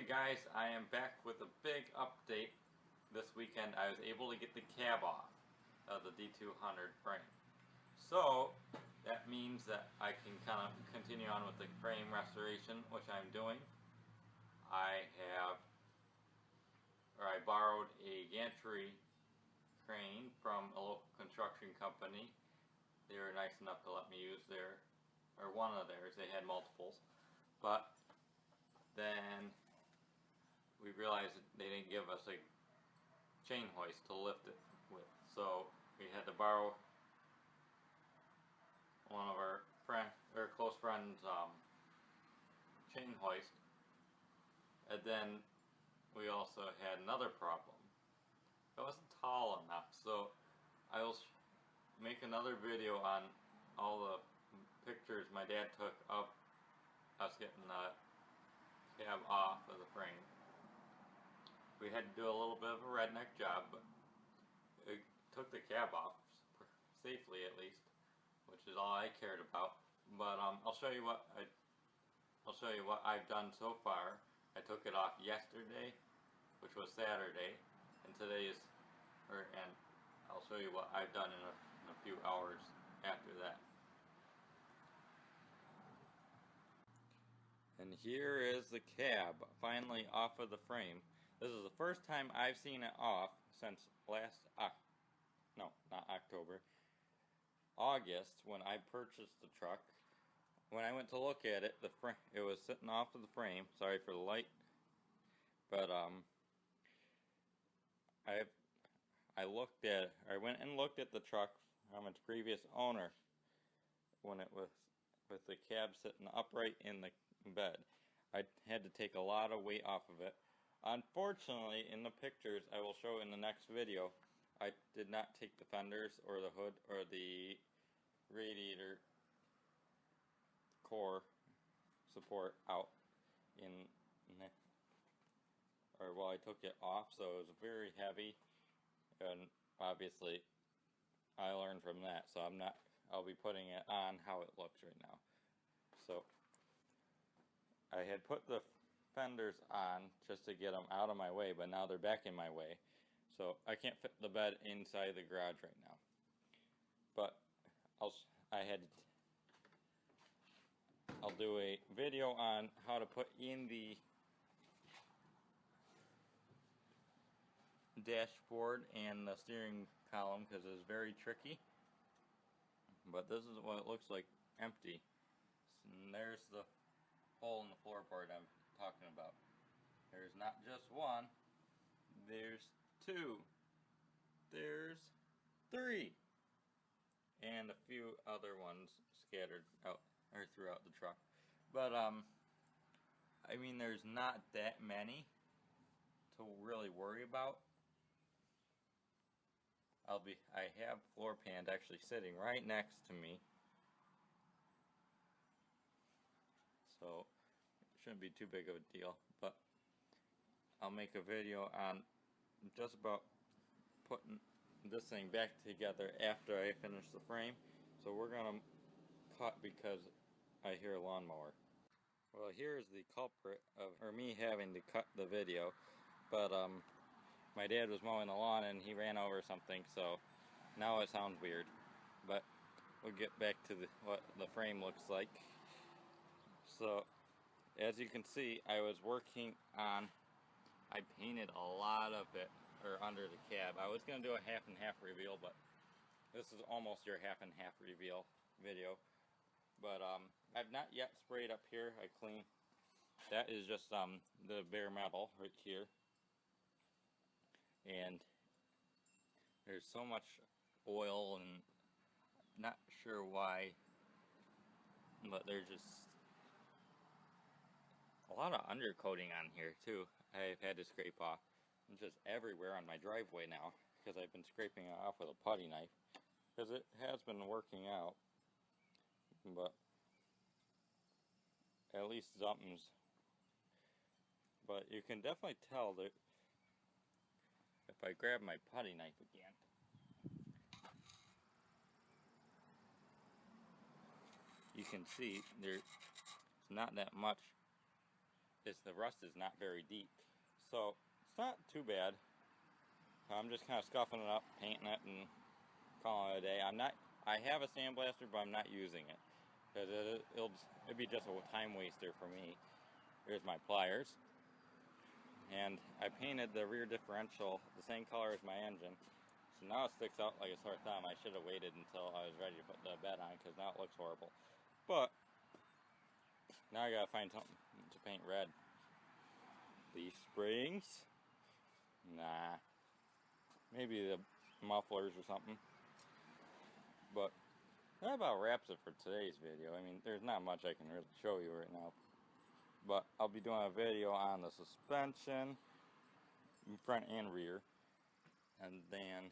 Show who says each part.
Speaker 1: Alright guys, I am back with a big update. This weekend I was able to get the cab off of the D200 frame. So that means that I can kind of continue on with the frame restoration, which I'm doing. I borrowed a gantry crane from a local construction company. They were nice enough to let me use one of theirs. They had multiples. But then we realized that they didn't give us a chain hoist to lift it with, so we had to borrow one of our close friends' chain hoist. And then we also had another problem. It wasn't tall enough, so I will make another video on all the pictures my dad took of us getting the cab off of the frame. We had to do a little bit of a redneck job, but it took the cab off safely, at least, which is all I cared about. But I'll show you what I've done so far. I took it off yesterday, which was Saturday, and and I'll show you what I've done in a few hours after that. And here is the cab finally off of the frame. This is the first time I've seen it off since August, when I purchased the truck. When I went to look at it, it was sitting off of the frame. Sorry for the light, but I went and looked at the truck from its previous owner when it was with the cab sitting upright in the bed. I had to take a lot of weight off of it. Unfortunately, in the pictures I will show in the next video, I did not take the fenders or the hood or the radiator core support out I took it off, so it was very heavy, and obviously I learned from that, so I'll be putting it on how it looks right now. So I had put the fenders on just to get them out of my way, but now they're back in my way, so I can't fit the bed inside the garage right now. But I'll do a video on how to put in the dashboard and the steering column, because it's very tricky. But this is what it looks like empty. And there's the hole in the floorboard I'm talking about. There's not just one, there's two, there's three, and a few other ones scattered out or throughout the truck. But I mean, there's not that many to really worry about. I have floor pans actually sitting right next to me, so it shouldn't be too big of a deal. But I'll make a video on just about putting this thing back together after I finish the frame. So we're gonna cut because I hear a lawnmower. Well, here's the culprit of me having to cut the video. But my dad was mowing the lawn and he ran over something, so now it sounds weird. But we'll get back to what the frame looks like. So as you can see, I painted a lot of it under the cab. I was going to do a half and half reveal, but this is almost your half and half reveal video. But I've not yet sprayed up here. I cleaned. That is just the bare metal right here. And there's so much oil, and not sure why, but there's just a lot of undercoating on here too. I've had to scrape off. It's just everywhere on my driveway now because I've been scraping it off with a putty knife, because it has been working out, but at least something's. But you can definitely tell that if I grab my putty knife again, you can see there's not that much the rust is not very deep. So it's not too bad. I'm just kind of scuffing it up, painting it, and calling it a day. I have a sandblaster, but I'm not using it because it'd be just a time waster for me. Here's my pliers, and I painted the rear differential the same color as my engine, so now it sticks out like a sore thumb. I should have waited until I was ready to put the bed on because now it looks horrible. But now I gotta find something to paint red. These springs? Nah. Maybe the mufflers or something. But that about wraps it for today's video. I mean, there's not much I can really show you right now. But I'll be doing a video on the suspension, front and rear. And then